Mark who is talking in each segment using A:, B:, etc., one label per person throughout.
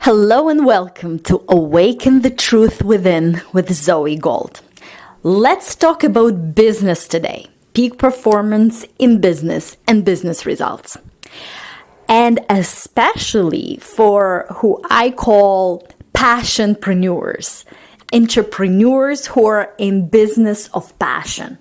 A: Hello and welcome to Awaken the Truth Within with Zoey Gold. Let's talk about business today, peak performance in business and business results. And especially for who I call passionpreneurs, entrepreneurs who are in business of passion,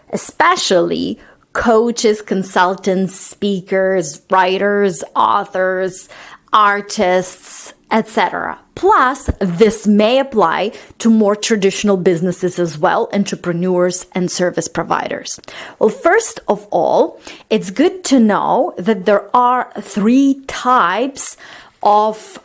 A: especially coaches, consultants, speakers, writers, authors, artists, etc. Plus, this may apply to more traditional businesses as well, entrepreneurs and service providers. Well, first of all, it's good to know that there are three types of,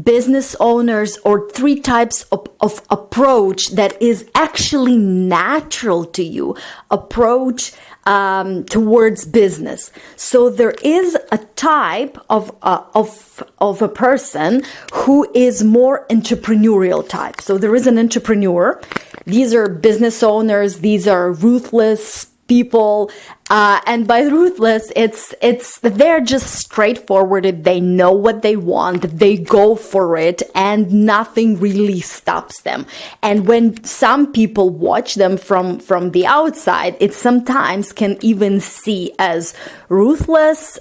A: business owners, or three types of approach that is actually natural to you, approach towards business. So there is a type of a person who is more entrepreneurial type. So there is an entrepreneur. These are business owners. These are ruthless people, and by ruthless, it's they're just straightforward. They know what they want, they go for it, and nothing really stops them. And when some people watch them from the outside, it sometimes can even see as ruthless.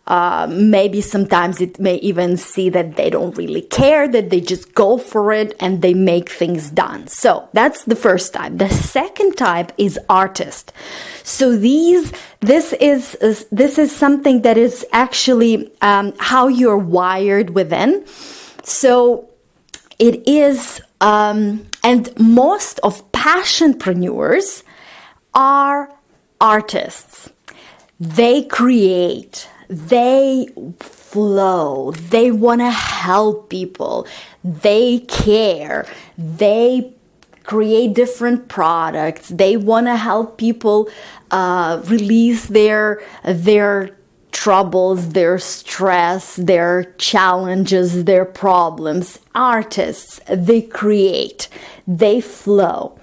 A: Maybe sometimes it may even see that they don't really care, that they just go for it and they make things done. So that's the first type. The second type is artist. So this is something that is actually how you're wired within. So it is, and most of passionpreneurs are artists. They create. They flow. They want to help people. They care. They create different products. They want to help people release their troubles, their stress, their challenges, their problems. Artists, they create. They flow.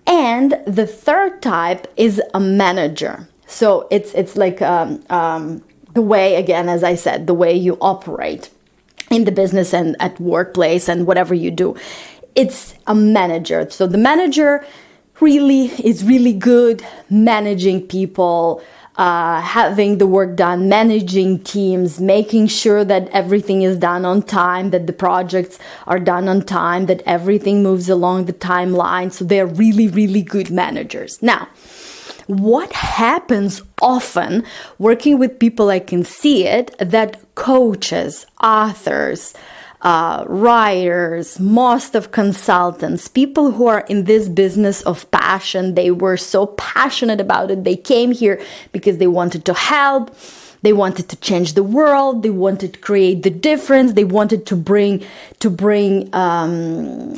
A: And the third type is a manager. So it's like the way, again, as I said, the way you operate in the business and at workplace and whatever you do. It's a manager. So the manager really is really good managing people, having the work done, managing teams, making sure that everything is done on time, that the projects are done on time, that everything moves along the timeline. So they're really, really good managers. Now, what happens often working with people, I can see it, that coaches, authors, writers, most of consultants, people who are in this business of passion, they were so passionate about it. They came here because they wanted to help. They wanted to change the world. They wanted to create the difference. They wanted to bring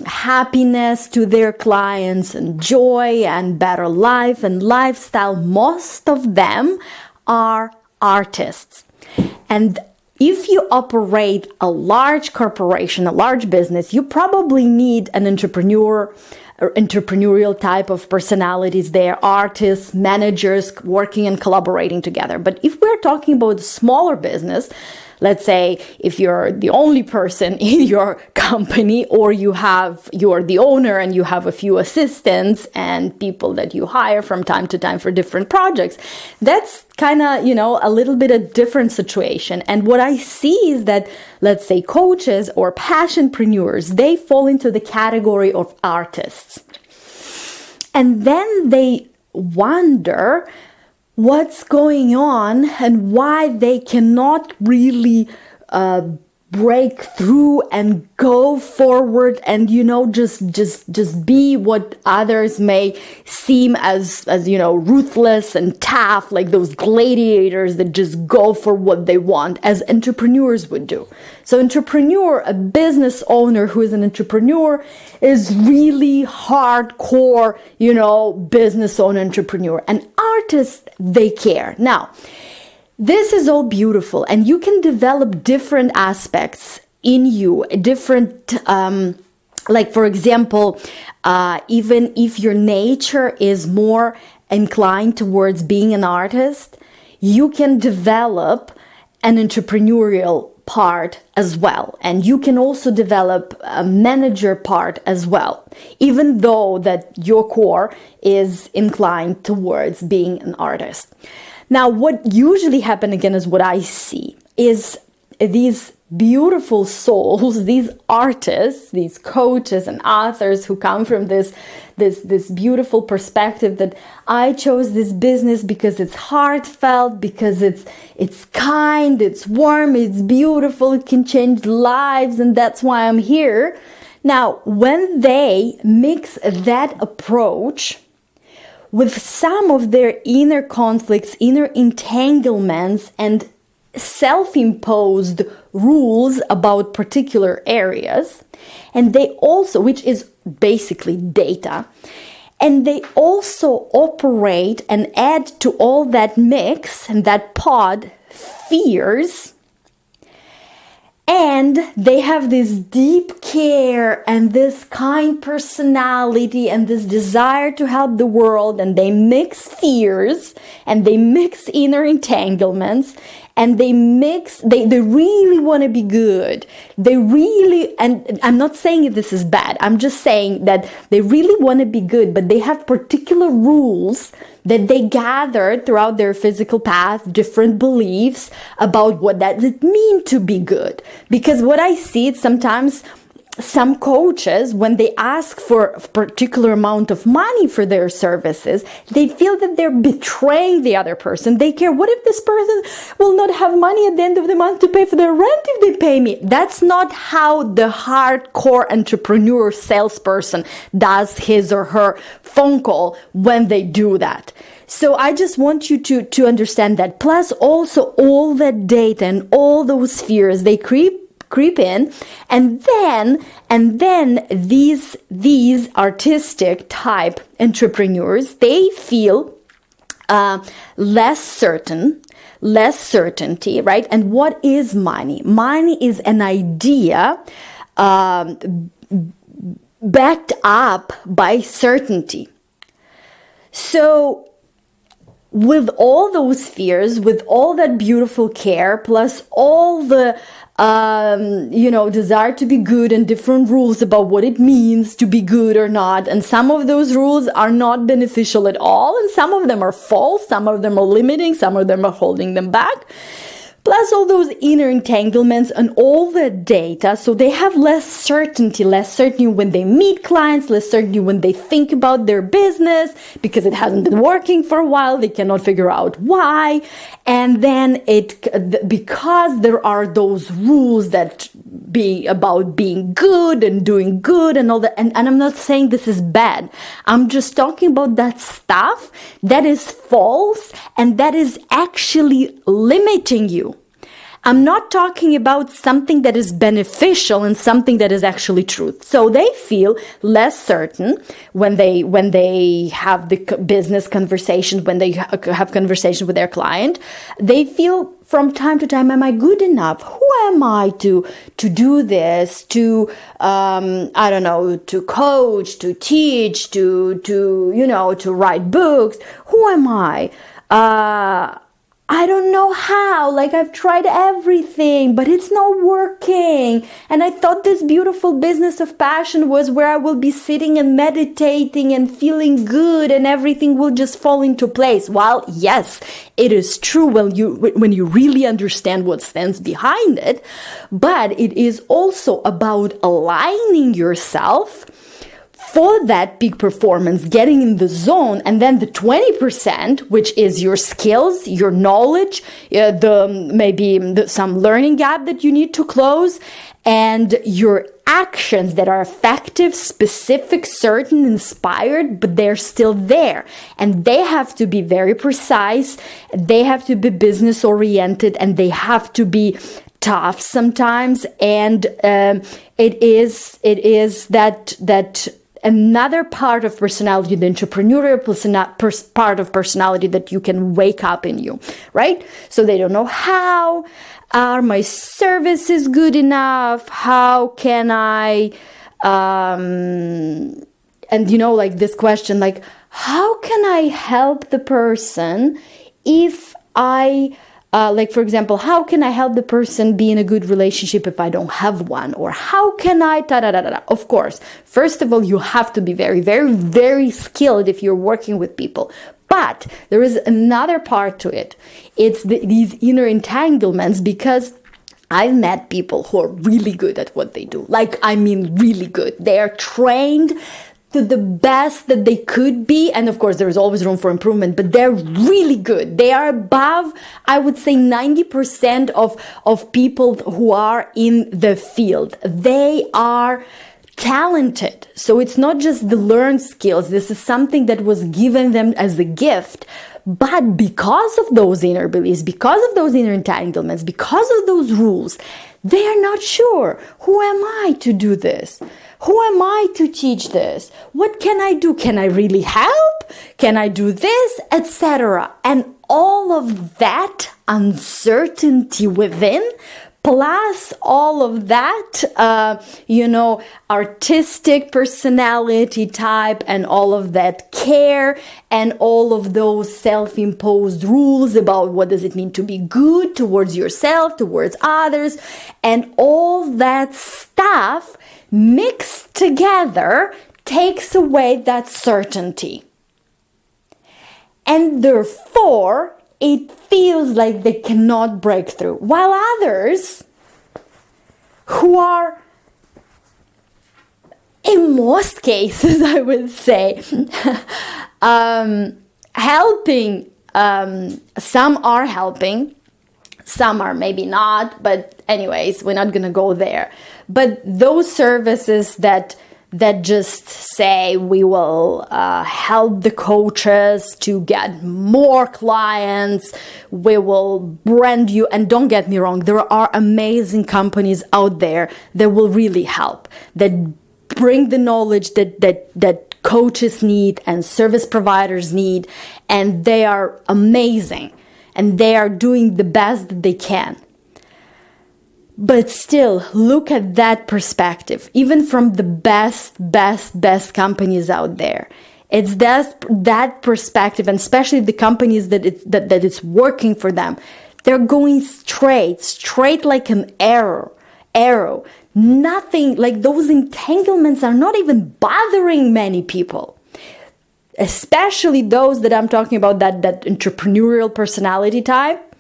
A: happiness to their clients and joy and better life and lifestyle. Most of them are artists. And if you operate a large corporation, a large business, you probably need an entrepreneur or entrepreneurial type of personalities. They are artists, managers working and collaborating together. But if we're talking about a smaller business, let's say if you're the only person in your company, or you're the owner and you have a few assistants and people that you hire from time to time for different projects, that's kind of, a little bit a different situation. And what I see is that, let's say coaches or passionpreneurs, they fall into the category of artists. And then they wonder what's going on and why they cannot really break through and go forward and just be what others may seem as ruthless and tough, like those gladiators that just go for what they want, as entrepreneurs would do. So entrepreneur, a business owner who is an entrepreneur, is really hardcore, business owner, entrepreneur. And artists, they care. Now, this is all beautiful, and you can develop different aspects in you, different, like for example, even if your nature is more inclined towards being an artist, you can develop an entrepreneurial part as well, and you can also develop a manager part as well, even though that your core is inclined towards being an artist. Now, what usually happens, again, is what I see is these beautiful souls, these artists, these coaches and authors who come from this beautiful perspective that I chose this business because it's heartfelt, because it's kind, it's warm, it's beautiful, it can change lives, and that's why I'm here. Now, when they mix that approach with some of their inner conflicts, inner entanglements, and self-imposed rules about particular areas, and they also, which is basically data, and they also operate and add to all that mix and that pod fears, and they have this deep care and this kind personality and this desire to help the world, and they mix fears and they mix inner entanglements, and they really want to be good. They really, and I'm not saying this is bad, I'm just saying that they really want to be good, but they have particular rules that they gathered throughout their physical path, different beliefs about what does it mean to be good. Because what I see is sometimes some coaches, when they ask for a particular amount of money for their services, they feel that they're betraying the other person. They care, what if this person will not have money at the end of the month to pay for their rent if they pay me? That's not how the hardcore entrepreneur salesperson does his or her phone call when they do that. So I just want you to understand that. Plus also all that data and all those fears, they creep in, and then these artistic type entrepreneurs, they feel less certainty, right? And what is money? Money is an idea backed up by certainty. So with all those fears, with all that beautiful care, plus all the desire to be good and different rules about what it means to be good or not. And some of those rules are not beneficial at all. And some of them are false. Some of them are limiting. Some of them are holding them back. Plus all those inner entanglements and all the data. So they have less certainty when they meet clients, less certainty when they think about their business because it hasn't been working for a while. They cannot figure out why. And then because there are those rules that be about being good and doing good and all that. And I'm not saying this is bad. I'm just talking about that stuff that is false and that is actually limiting you. I'm not talking about something that is beneficial and something that is actually truth. So they feel less certain when they have the business conversations, when they have conversations with their client. They feel from time to time, am I good enough? Who am I to do this? To coach, to teach, to write books? Who am I? I don't know how, I've tried everything, but it's not working. And I thought this beautiful business of passion was where I will be sitting and meditating and feeling good and everything will just fall into place. While yes, it is true when you really understand what stands behind it, but it is also about aligning yourself for that peak performance, getting in the zone, and then the 20%, which is your skills, your knowledge, some learning gap that you need to close, and your actions that are effective, specific, certain, inspired, but they're still there. And they have to be very precise, they have to be business oriented, and they have to be tough sometimes. And it is that another part of personality, the entrepreneurial part of personality that you can wake up in you, right? So they don't know how. Are my services good enough? How can I, this question, how can I help the person if like, for example, how can I help the person be in a good relationship if I don't have one? Or how can I, Of course, first of all, you have to be very, very, very skilled if you're working with people. But there is another part to it. It's these inner entanglements, because I've met people who are really good at what they do. Like, I mean, really good. They are trained to the best that they could be. And of course, there is always room for improvement, but they're really good. They are above, I would say, 90% of people who are in the field. They are talented. So it's not just the learned skills. This is something that was given them as a gift. But because of those inner beliefs, because of those inner entanglements, because of those rules, they are not sure. Who am I to do this? Who am I to teach this? What can I do? Can I really help? Can I do this? Etc. And all of that uncertainty within, plus all of that, artistic personality type, and all of that care, and all of those self-imposed rules about what does it mean to be good towards yourself, towards others, and all that stuff mixed together takes away that certainty. And therefore, it feels like they cannot break through. While others who are, in most cases, I would say, helping, some are helping, some are maybe not, but anyways, we're not going to go there. But those services that just say we will help the coaches to get more clients, we will brand you, and don't get me wrong, there are amazing companies out there that will really help, that bring the knowledge that coaches need and service providers need, and they are amazing, and they are doing the best that they can. But still, look at that perspective, even from the best companies out there. It's that perspective, and especially the companies that it's working for them. They're going straight like an arrow. Nothing, like those entanglements are not even bothering many people. Especially those that I'm talking about, that entrepreneurial personality type.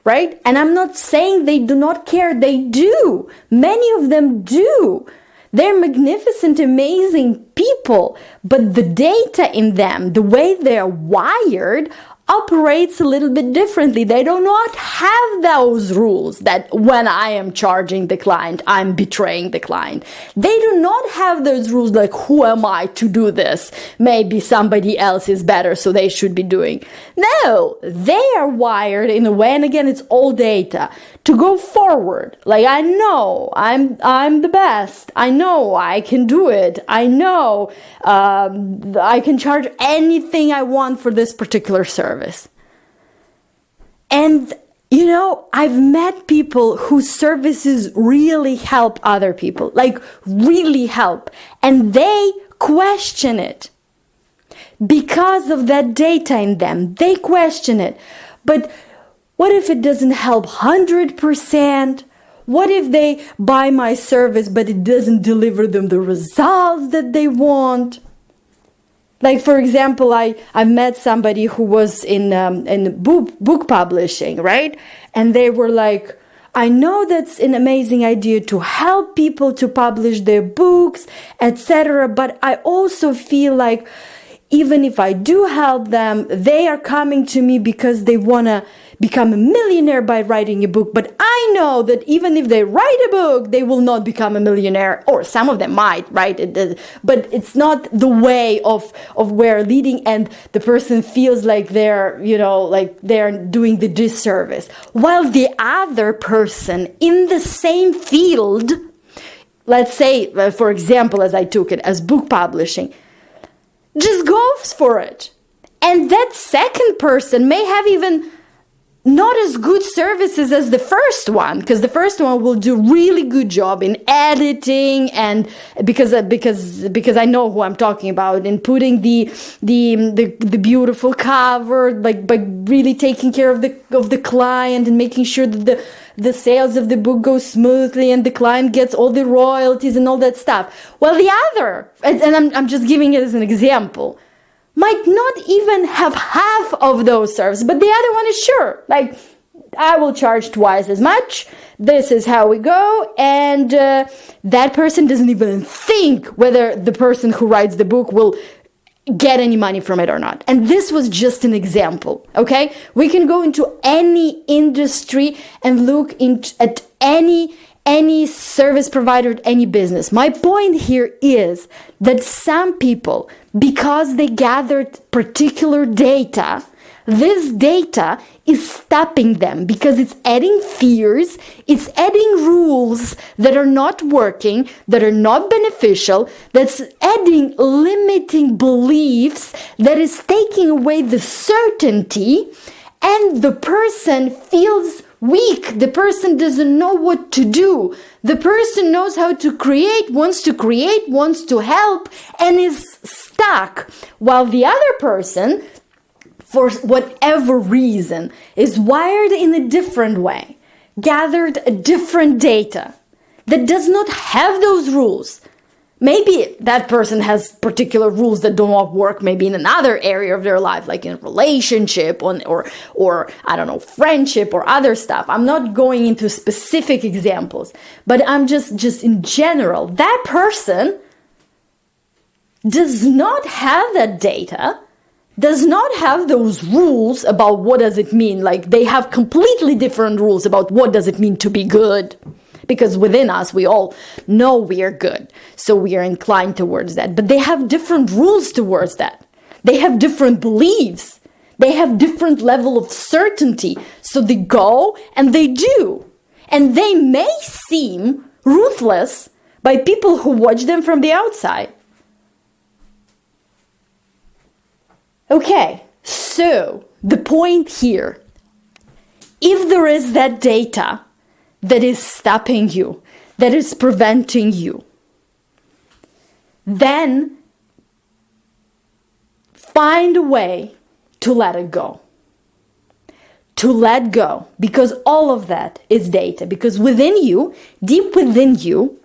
A: Right? And I'm not saying they do not care. They do. Many of them do. They're magnificent, amazing people. But the data in them, the way they're wired, operates a little bit differently. They do not have those rules that when I am charging the client, I'm betraying the client. They do not have those rules like, who am I to do this? Maybe somebody else is better, so they should be doing. No, they are wired in a way, and again, it's all data, to go forward. Like, I know I'm the best. I know I can do it. I know I can charge anything I want for this particular service. And, I've met people whose services really help other people, like really help, and they question it because of that data in them. They question it. But what if it doesn't help 100%? What if they buy my service, but it doesn't deliver them the results that they want? Like, for example, I met somebody who was in book publishing, right? And they were like, I know that's an amazing idea to help people to publish their books, etc. But I also feel like even if I do help them, they are coming to me because they want to become a millionaire by writing a book. But I know that even if they write a book, they will not become a millionaire, or some of them might, right? But it's not the way of where leading, and the person feels like they're, like they're doing the disservice. While the other person in the same field, let's say, for example, as I took it, as book publishing, just goes for it. And that second person may have even not as good services as the first one, because the first one will do really good job in editing, and because I know who I'm talking about, in putting the beautiful cover, like by really taking care of the client and making sure that the sales of the book go smoothly and the client gets all the royalties and all that stuff. Well, the other, and I'm just giving it as an example, might not even have half of those services, but the other one is sure. Like, I will charge twice as much. This is how we go. And that person doesn't even think whether the person who writes the book will get any money from it or not. And this was just an example, okay? We can go into any industry and look at any service provider, any business. My point here is that some people, because they gathered particular data, this data is stopping them because it's adding fears, it's adding rules that are not working, that are not beneficial, that's adding limiting beliefs, that is taking away the certainty, and the person feels weak. The person doesn't know what to do. The person knows how to create, wants to help, and is stuck. While the other person, for whatever reason, is wired in a different way, gathered a different data that does not have those rules. Maybe that person has particular rules that do not work, maybe in another area of their life, like in a relationship or I don't know, friendship or other stuff. I'm not going into specific examples, but I'm just in general, that person does not have that data, does not have those rules about what does it mean. Like, they have completely different rules about what does it mean to be good. Because within us, we all know we are good. So we are inclined towards that. But they have different rules towards that. They have different beliefs. They have different level of certainty. So they go and they do. And they may seem ruthless by people who watch them from the outside. Okay, so the point here, if there is that data that is stopping you, that is preventing you, then find a way to let it go. To let go, because all of that is data. Because within you, deep within you,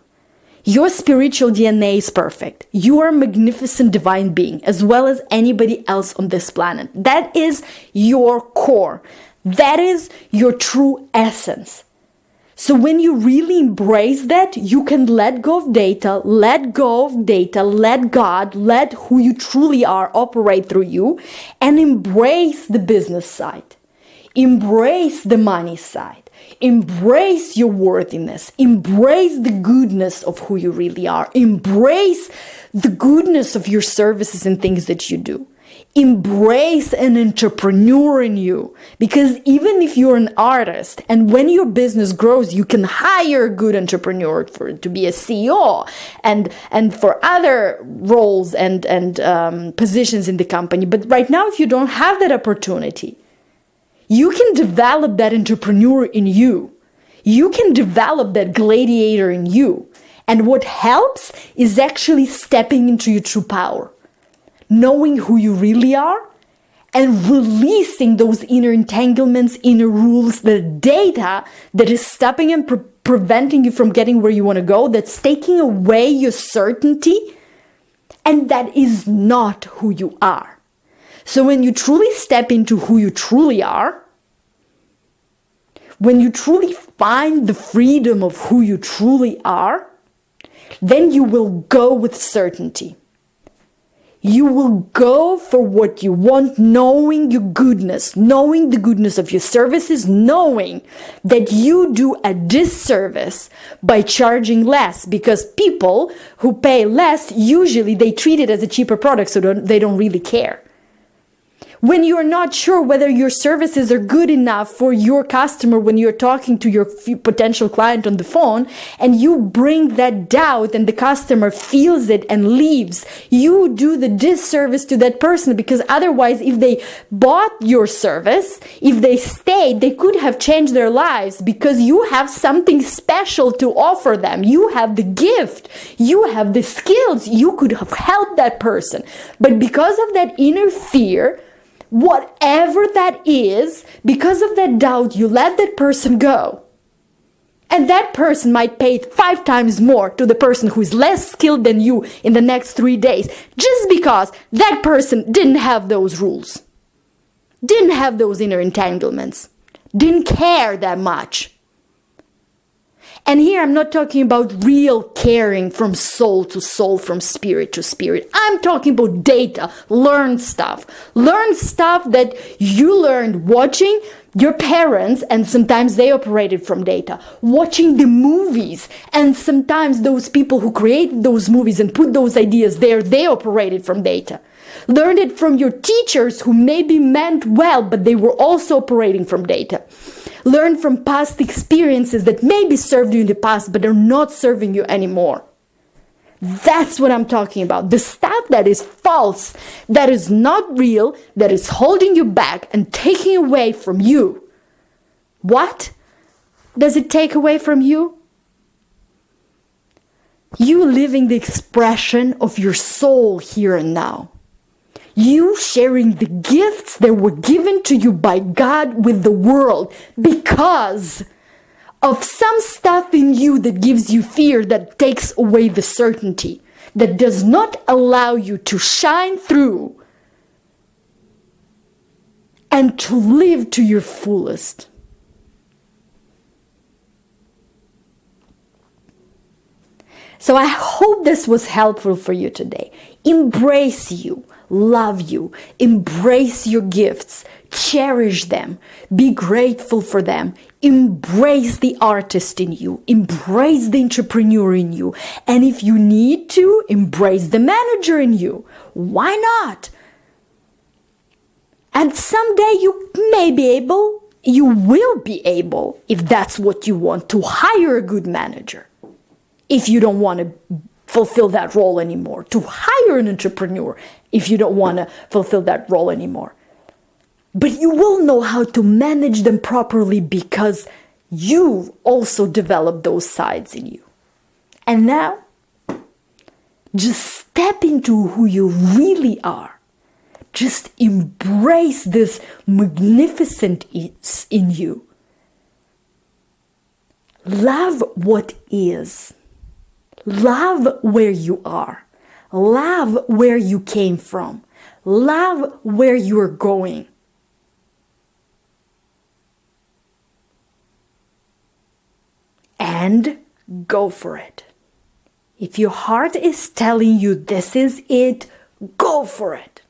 A: your spiritual DNA is perfect. You are a magnificent divine being, as well as anybody else on this planet. That is your core. That is your true essence. So when you really embrace that, you can let go of data, let God, let who you truly are operate through you, and embrace the business side. Embrace the money side. Embrace your worthiness. Embrace the goodness of who you really are. Embrace the goodness of your services and things that you do. Embrace an entrepreneur in you, because even if you're an artist and when your business grows, you can hire a good entrepreneur to be a CEO and for other roles and positions in the company. But right now, if you don't have that opportunity, you can develop that entrepreneur in you. You can develop that gladiator in you. And what helps is actually stepping into your true power. Knowing who you really are and releasing those inner entanglements, inner rules, the data that is stopping and preventing you from getting where you want to go, that's taking away your certainty, and that is not who you are. So when you truly step into who you truly are, when you truly find the freedom of who you truly are, then you will go with certainty. You will go for what you want, knowing your goodness, knowing the goodness of your services, knowing that you do a disservice by charging less, because people who pay less, usually they treat it as a cheaper product, so they don't really care. When you're not sure whether your services are good enough for your customer when you're talking to your potential client on the phone, and you bring that doubt and the customer feels it and leaves, you do the disservice to that person, because otherwise, if they bought your service, if they stayed, they could have changed their lives, because you have something special to offer them. You have the gift, you have the skills, you could have helped that person. But because of that inner fear, whatever that is, because of that doubt, you let that person go. And that person might pay 5 times more to the person who is less skilled than you in the next 3 days, just because that person didn't have those rules, didn't have those inner entanglements, didn't care that much. And here I'm not talking about real caring from soul to soul, from spirit to spirit. I'm talking about data, learned stuff. Learned stuff that you learned watching your parents, and sometimes they operated from data. Watching the movies, and sometimes those people who created those movies and put those ideas there, they operated from data. Learned it from your teachers who maybe meant well, but they were also operating from data. Learn from past experiences that maybe served you in the past, but are not serving you anymore. That's what I'm talking about. The stuff that is false, that is not real, that is holding you back and taking away from you. What does it take away from you? You living the expression of your soul here and now. You sharing the gifts that were given to you by God with the world because of some stuff in you that gives you fear, that takes away the certainty, that does not allow you to shine through and to live to your fullest. So I hope this was helpful for you today. Embrace you. Love you, embrace your gifts, cherish them, be grateful for them, embrace the artist in you, embrace the entrepreneur in you, and if you need to, embrace the manager in you. Why not? And someday you will be able, if that's what you want, to hire a good manager. If you don't want to fulfill that role anymore, to hire an entrepreneur if you don't want to fulfill that role anymore. But you will know how to manage them properly because you've also developed those sides in you. And now, just step into who you really are. Just embrace this magnificence in you. Love what is. Love where you are. Love where you came from. Love where you are going. And go for it. If your heart is telling you this is it, go for it.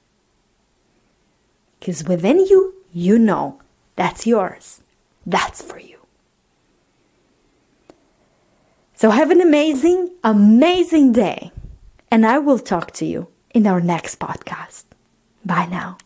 A: Because within you, you know that's yours. That's for you. So have an amazing, amazing day. And I will talk to you in our next podcast. Bye now.